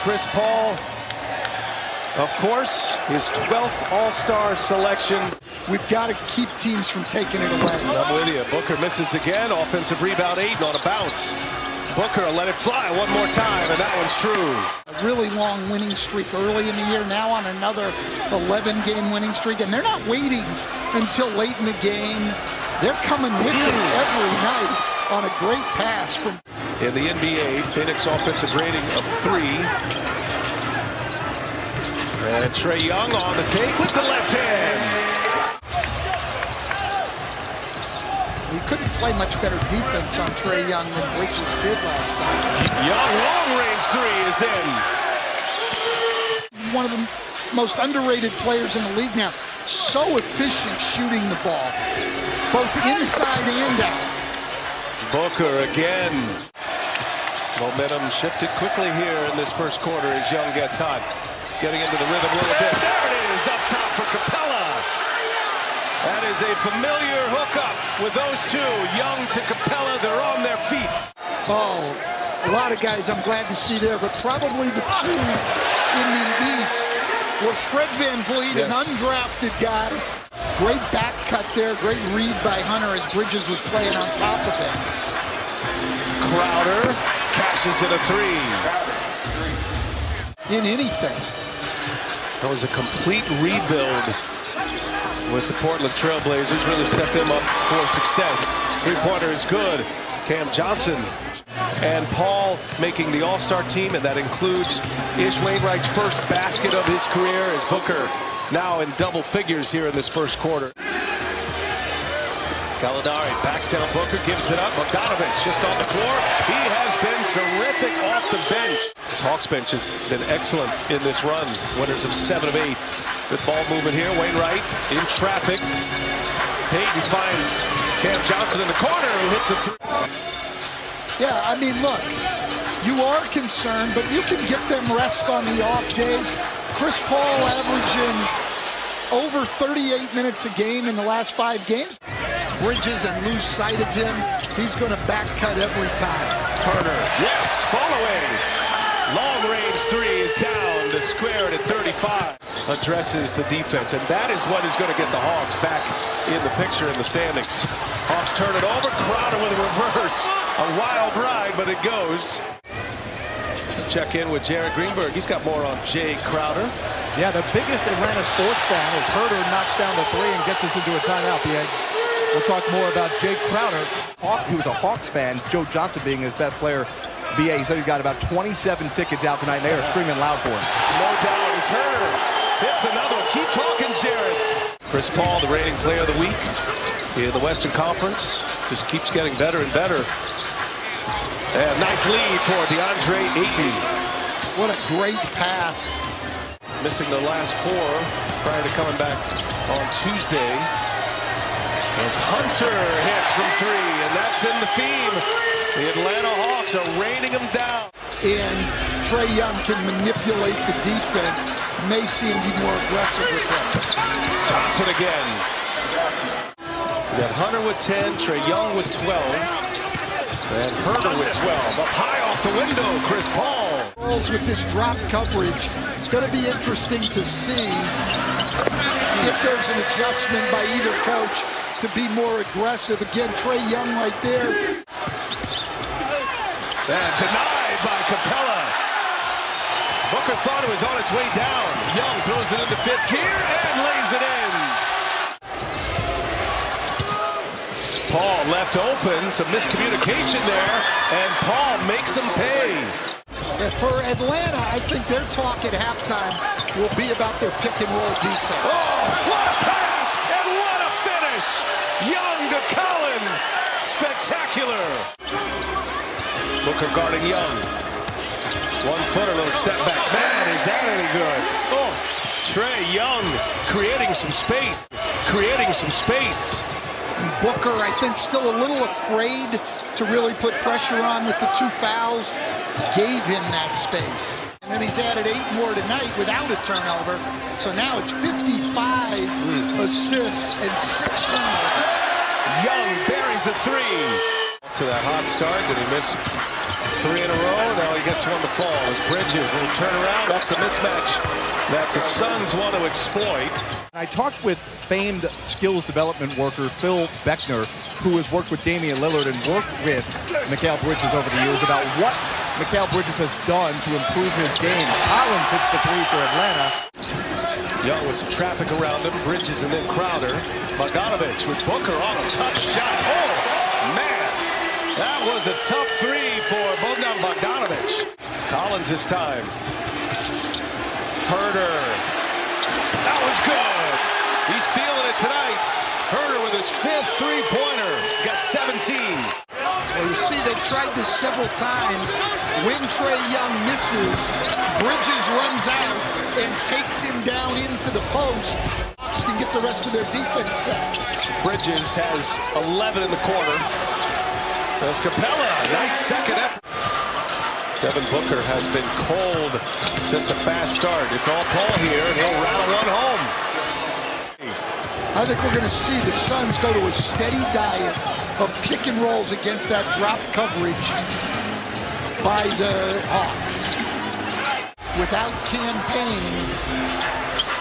Chris Paul, of course, his 12th All-Star selection. We've got to keep teams from taking it away. I'm with you. Booker misses again. Offensive rebound, Ayton on a bounce. Booker let it fly one more time, and that one's true. A really long winning streak early in the year, now on another 11-game winning streak, and they're not waiting until late in the game. They're coming with it every night on a great pass from... In the NBA, Phoenix offensive rating of 3. And Trae Young on the take with the left hand. We couldn't play much better defense on Trae Young than Bridges did last night. Young, long-range 3 is in. One of the most underrated players in the league now. So efficient shooting the ball, both inside and out. Booker again. Momentum shifted quickly here in this first quarter as Young gets hot. Getting into the rhythm a little bit. There it is, up top for Capella. That is a familiar hookup with those two. Young to Capella, they're on their feet. Oh, a lot of guys I'm glad to see there, but probably the two in the East were Fred VanVleet, an undrafted guy. Great back cut there, great read by Hunter as Bridges was playing on top of him. Crowder cashes in a 3. In anything. That was a complete rebuild with the Portland Trailblazers. Really set them up for success. Three-pointer is good. Cam Johnson and Paul making the All-Star team, and that includes Ish Wainwright's first basket of his career as Booker now in double figures here in this first quarter. Gallinari backs down Booker, gives it up. Bogdanovich just on the floor. He has been terrific off the bench. This Hawks bench has been excellent in this run. Winners of 7 of 8. Good ball movement here. Wainwright in traffic. Payton finds Cam Johnson in the corner who hits a 3. Yeah, I mean, look, you are concerned, but you can get them rest on the off days. Chris Paul averaging over 38 minutes a game in the last 5 games. Bridges and lose sight of him. He's going to back cut every time. Turner, yes, following. Long-range 3 is down to square it at 35. Addresses the defense, and that is what is going to get the Hawks back in the picture in the standings. Hawks turn it over. Crowder with a reverse. A wild ride, but it goes. Let's check in with Jared Greenberg. He's got more on Jay Crowder. Yeah, the biggest Atlanta sports fan is Herder knocks down the 3 and gets us into a timeout, BA. We'll talk more about Jay Crowder. He was a Hawks fan, Joe Johnson being his best player. BA, he said he's got about 27 tickets out tonight, and they are screaming loud for him. No doubt, it's Herder. Hits another one. Keep talking, Jared. Chris Paul, the reigning player of the week in the Western Conference, just keeps getting better and better. And nice lead for DeAndre Ayton. What a great pass. Missing the last 4 prior to coming back on Tuesday. As Hunter hits from 3, and that's been the theme. The Atlanta Hawks are raining them down. And Trae Young can manipulate the defense. May see him be more aggressive with them. Johnson again. We got Hunter with 10, Trae Young with 12, and Herder with 12. Up high off the window, Chris Paul. With this drop coverage, it's going to be interesting to see if there's an adjustment by either coach to be more aggressive. Again, Trae Young right there. And denied by Capella. Booker thought it was on its way down. Young throws it into 5th gear and lays it in. Paul left open, some miscommunication there, and Paul makes him pay. And for Atlanta, I think their talk at halftime will be about their pick and roll defense. Oh, what a pass and what a finish! Young to Collins, spectacular. Booker guarding Young. 1-footer, little step back. Man, is that any good? Oh, Trae Young creating some space. Booker, I think, still a little afraid to really put pressure on with the 2 fouls. Gave him that space. And then he's added 8 more tonight without a turnover. So now it's 55 assists and 6 turnovers. Young buries the 3. To that hot start. Did he miss 3 in a row? Now he gets one to fall. As Bridges, little turnaround. That's the mismatch that the Suns want to exploit. I talked with famed skills development worker Phil Beckner, who has worked with Damian Lillard and worked with Mikal Bridges over the years, about what Mikal Bridges has done to improve his game. Collins hits the three for Atlanta. Young with some traffic around him. Bridges and then Crowder. Bogdanovich with Booker on a tough shot. Oh, man. That was a tough three for Bogdan Bogdanovich. Collins this time. Herder. That was good. He's feeling it tonight. Herder with his 5th three-pointer. Got 17. Well, you see, they've tried this several times. When Trae Young misses, Bridges runs out and takes him down into the post. Hawks can get the rest of their defense set. Bridges has 11 in the quarter. There's Capella. Nice second effort. Devin Booker has been cold since a fast start. It's all Paul here, and he'll rattle one home. I think we're going to see the Suns go to a steady diet of pick and rolls against that drop coverage by the Hawks. Without campaign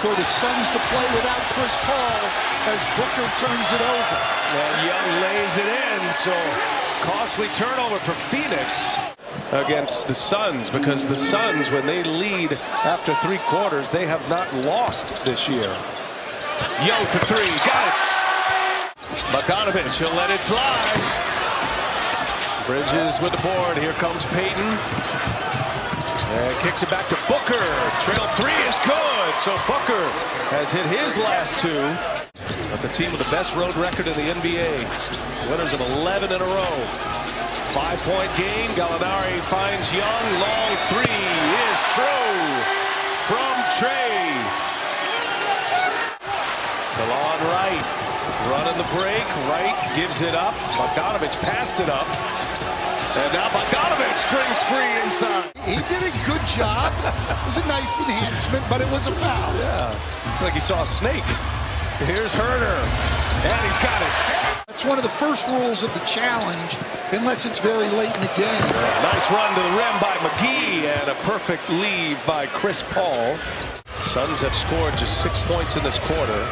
for the Suns to play without Chris Paul as Booker turns it over. And Young lays it in, so costly turnover for Phoenix against the Suns, because the Suns, when they lead after 3 quarters, they have not lost this year. Young for 3, got it. Bogdanovich, he'll let it fly. Bridges with the board, here comes Payton. And kicks it back to Booker. Trail 3 is good, so Booker has hit his last 2. But the team with the best road record in the NBA. Winners of 11 in a row. 5-point game, Gallinari finds Young. Long 3 is true from Trae. Delon Wright running the break. Wright gives it up. Bogdanovich passed it up. And now Bogdanovich springs free inside. He did a good job. It was a nice enhancement, but it was a foul. Yeah, it's like he saw a snake. Here's Herder, and he's got it. That's one of the first rules of the challenge, unless it's very late in the game. Nice run to the rim by McGee, and a perfect lead by Chris Paul. Suns have scored just 6 points in this quarter.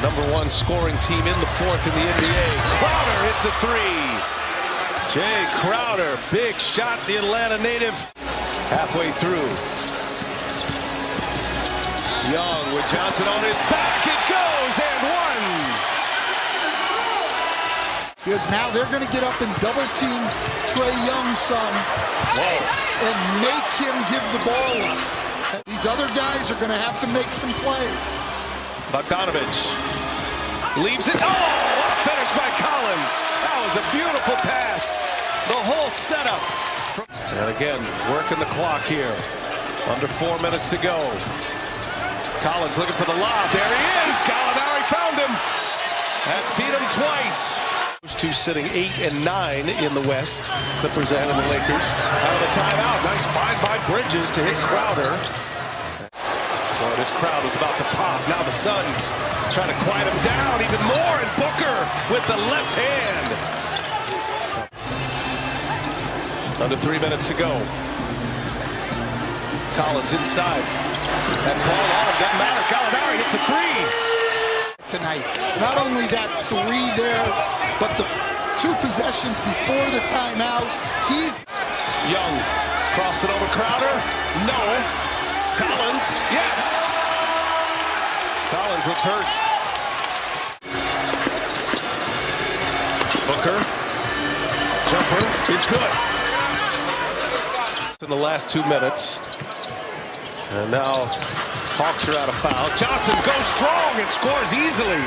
#1 scoring team in the 4th in the NBA. Crowder hits a 3. Jay Crowder, big shot, the Atlanta native, halfway through. Young with Johnson on his back, it goes, and 1. Because now they're going to get up and double team Trae Young's son and make him give the ball up. These other guys are going to have to make some plays. Bogdanovich leaves it. Oh, what a finish by Collins. That was a beautiful pass. The whole setup. And again, working the clock here. Under 4 minutes to go. Collins looking for the lob. There he is. Gallinari found him. That's beat him twice. Those two sitting 8 and 9 in the West. Clippers ahead of the Lakers. Out of the timeout. Nice find by Bridges to hit Crowder. Well, this crowd was about to pop. Now the Suns trying to quiet him down even more. And Booker with the left hand. Under 3 minutes to go. Collins inside. And Paul on him. Doesn't matter. Gallinari hits a 3. Tonight. Not only that 3 there, but the 2 possessions before the timeout. He's Young. Cross it over Crowder. No. Collins. Yes. Collins looks hurt. Booker. Jumper. It's good. In the last 2 minutes. And now Hawks are out of foul. Johnson goes strong and scores easily.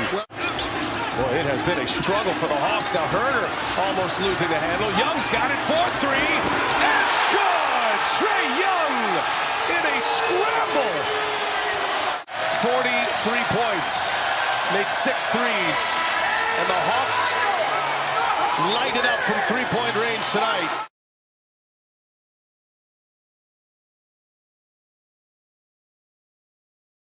Boy, it has been a struggle for the Hawks. Now Herder almost losing the handle. Young's got it. 4-3. It's good. Trae Young in a scramble. 43 points. Made 6 threes. And the Hawks light it up from 3-point range tonight.